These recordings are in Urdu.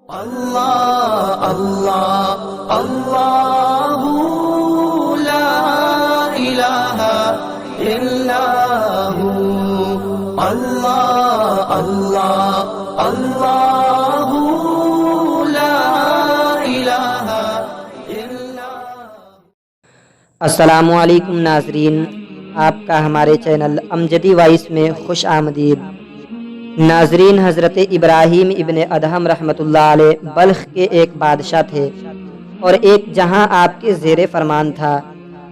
اللہ اللہ اللہ لا الہ الا ہو، اللہ اللہ اللہ لا الہ الا۔ السلام علیکم ناظرین، آپ کا ہمارے چینل امجدی وائس میں خوش آمدید۔ ناظرین، حضرت ابراہیم ابن ادہم رحمۃ اللہ علیہ بلخ کے ایک بادشاہ تھے اور ایک جہاں آپ کے زیر فرمان تھا۔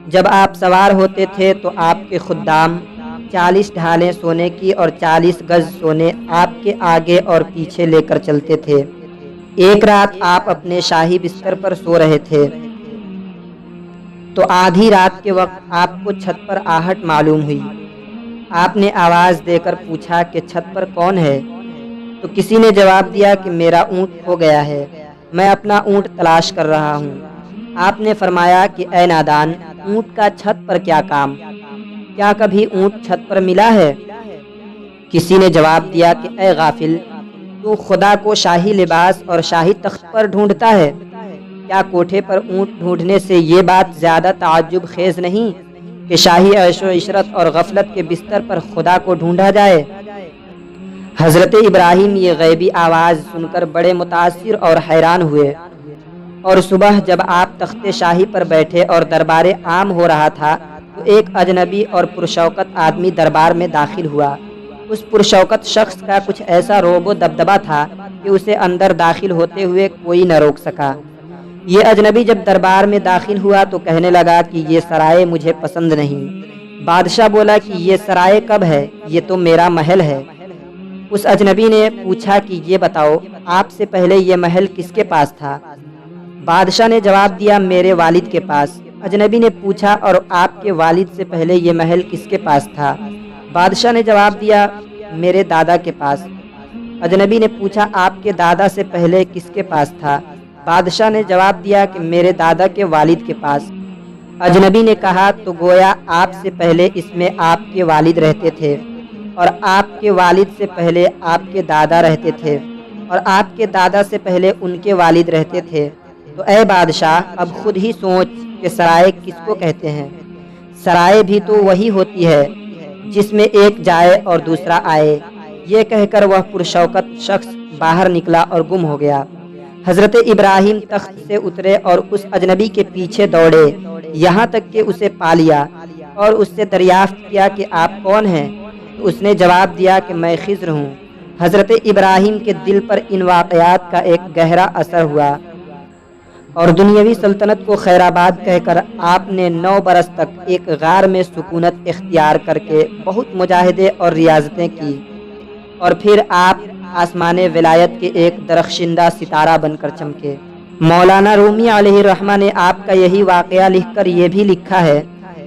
جب آپ سوار ہوتے تھے تو آپ کے خدام 40 ڈھالیں سونے کی اور 40 گز سونے آپ کے آگے اور پیچھے لے کر چلتے تھے۔ ایک رات آپ اپنے شاہی بستر پر سو رہے تھے تو آدھی رات کے وقت آپ کو چھت پر آہٹ معلوم ہوئی۔ آپ نے آواز دے کر پوچھا کہ چھت پر کون ہے؟ تو کسی نے جواب دیا کہ میرا اونٹ کھو گیا ہے، میں اپنا اونٹ تلاش کر رہا ہوں۔ آپ نے فرمایا کہ اے نادان، اونٹ کا چھت پر کیا کام؟ کیا کبھی اونٹ چھت پر ملا ہے؟ کسی نے جواب دیا کہ اے غافل، تو خدا کو شاہی لباس اور شاہی تخت پر ڈھونڈتا ہے، کیا کوٹھے پر اونٹ ڈھونڈنے سے یہ بات زیادہ تعجب خیز نہیں کہ شاہی عیش و عشرت اور غفلت کے بستر پر خدا کو ڈھونڈا جائے؟ حضرت ابراہیم یہ غیبی آواز سن کر بڑے متاثر اور حیران ہوئے، اور صبح جب آپ تخت شاہی پر بیٹھے اور دربار عام ہو رہا تھا تو ایک اجنبی اور پرشوکت آدمی دربار میں داخل ہوا۔ اس پرشوکت شخص کا کچھ ایسا روب و دبدبا تھا کہ اسے اندر داخل ہوتے ہوئے کوئی نہ روک سکا۔ یہ اجنبی جب دربار میں داخل ہوا تو کہنے لگا کہ یہ سرائے مجھے پسند نہیں۔ بادشاہ بولا کہ یہ سرائے کب ہے؟ یہ تو میرا محل ہے۔ اس اجنبی نے پوچھا کہ یہ بتاؤ، آپ سے پہلے یہ محل کس کے پاس تھا؟ بادشاہ نے جواب دیا، میرے والد کے پاس۔ اجنبی نے پوچھا، اور آپ کے والد سے پہلے یہ محل کس کے پاس تھا؟ بادشاہ نے جواب دیا، میرے دادا کے پاس۔ اجنبی نے پوچھا، آپ کے دادا سے پہلے کس کے پاس تھا؟ بادشاہ نے جواب دیا کہ میرے دادا کے والد کے پاس۔ اجنبی نے کہا، تو گویا آپ سے پہلے اس میں آپ کے والد رہتے تھے، اور آپ کے والد سے پہلے آپ کے دادا رہتے تھے، اور آپ کے دادا سے پہلے ان کے والد رہتے تھے۔ تو اے بادشاہ، اب خود ہی سوچ کہ سرائے کس کو کہتے ہیں؟ سرائے بھی تو وہی ہوتی ہے جس میں ایک جائے اور دوسرا آئے۔ یہ کہہ کر وہ پرشوکت شخص باہر نکلا اور گم ہو گیا۔ حضرت ابراہیم تخت سے اترے اور اس اجنبی کے پیچھے دوڑے، یہاں تک کہ اسے پا لیا اور اس سے دریافت کیا کہ آپ کون ہیں؟ تو اس نے جواب دیا کہ میں خضر ہوں۔ حضرت ابراہیم کے دل پر ان واقعات کا ایک گہرا اثر ہوا، اور دنیاوی سلطنت کو خیر آباد کہہ کر آپ نے 9 برس تک ایک غار میں سکونت اختیار کر کے بہت مجاہدے اور ریاضتیں کی، اور پھر آپ آسمان ولایت کے ایک درخشندہ ستارہ بن کر چمکے۔ مولانا رومی علیہ الرحمہ نے آپ کا یہی واقعہ لکھ کر یہ بھی لکھا ہے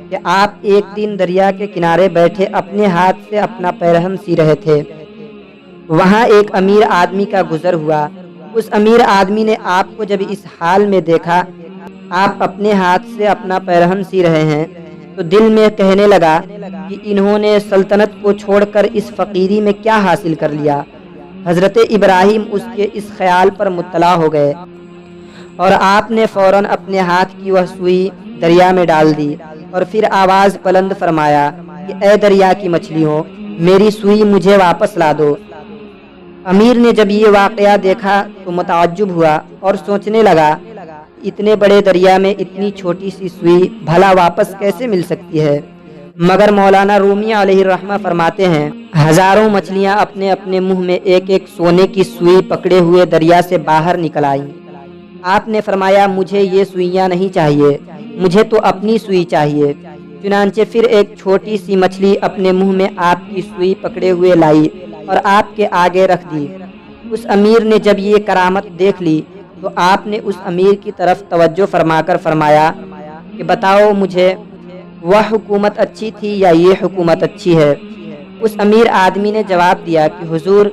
کہ آپ ایک دن دریا کے کنارے بیٹھے اپنے ہاتھ سے اپنا پیرہن سی رہے تھے۔ وہاں ایک امیر آدمی کا گزر ہوا۔ اس امیر آدمی نے آپ کو جب اس حال میں دیکھا، آپ اپنے ہاتھ سے اپنا پیرہن سی رہے ہیں، تو دل میں کہنے لگا کہ انہوں نے سلطنت کو چھوڑ کر اس فقیری میں کیا حاصل کر لیا۔ حضرت ابراہیم اس کے اس خیال پر مطلع ہو گئے، اور آپ نے فوراً اپنے ہاتھ کی وہ سوئی دریا میں ڈال دی، اور پھر آواز بلند فرمایا کہ اے دریا کی مچھلیوں، میری سوئی مجھے واپس لا دو۔ امیر نے جب یہ واقعہ دیکھا تو متعجب ہوا اور سوچنے لگا، اتنے بڑے دریا میں اتنی چھوٹی سی سوئی بھلا واپس کیسے مل سکتی ہے؟ مگر مولانا رومی علیہ الرحمہ فرماتے ہیں، ہزاروں مچھلیاں اپنے اپنے منہ میں ایک ایک سونے کی سوئی پکڑے ہوئے دریا سے باہر نکل آئیں۔ آپ نے فرمایا، مجھے یہ سوئیاں نہیں چاہیے، مجھے تو اپنی سوئی چاہیے۔ چنانچہ پھر ایک چھوٹی سی مچھلی اپنے منہ میں آپ کی سوئی پکڑے ہوئے لائی اور آپ کے آگے رکھ دی۔ اس امیر نے جب یہ کرامت دیکھ لی تو آپ نے اس امیر کی طرف توجہ فرما کر فرمایا کہ بتاؤ مجھے، وہ حکومت اچھی تھی یا یہ حکومت اچھی ہے؟ اس امیر آدمی نے جواب دیا کہ حضور،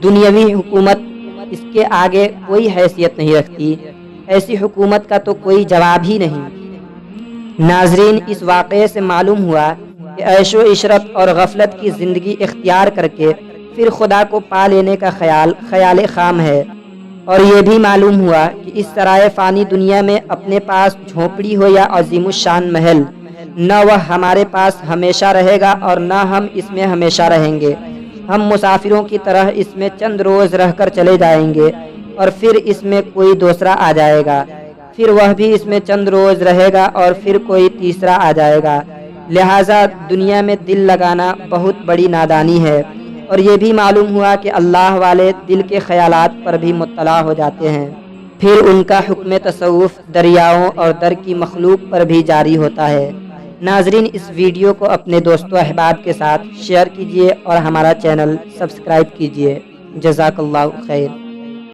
دنیاوی حکومت اس کے آگے کوئی حیثیت نہیں رکھتی، ایسی حکومت کا تو کوئی جواب ہی نہیں۔ ناظرین، اس واقعے سے معلوم ہوا کہ عیش و عشرت اور غفلت کی زندگی اختیار کر کے پھر خدا کو پا لینے کا خیال خام ہے، اور یہ بھی معلوم ہوا کہ اس سرائے فانی دنیا میں اپنے پاس جھونپڑی ہو یا عظیم الشان محل، نہ وہ ہمارے پاس ہمیشہ رہے گا اور نہ ہم اس میں ہمیشہ رہیں گے۔ ہم مسافروں کی طرح اس میں چند روز رہ کر چلے جائیں گے اور پھر اس میں کوئی دوسرا آ جائے گا، پھر وہ بھی اس میں چند روز رہے گا اور پھر کوئی تیسرا آ جائے گا۔ لہٰذا دنیا میں دل لگانا بہت بڑی نادانی ہے۔ اور یہ بھی معلوم ہوا کہ اللہ والے دل کے خیالات پر بھی مطلع ہو جاتے ہیں، پھر ان کا حکم تصوف دریاؤں اور در کی مخلوق پر بھی جاری ہوتا ہے۔ ناظرین، اس ویڈیو کو اپنے دوست و احباب کے ساتھ شیئر کیجیے اور ہمارا چینل سبسکرائب کیجیے۔ جزاک اللہ خیر۔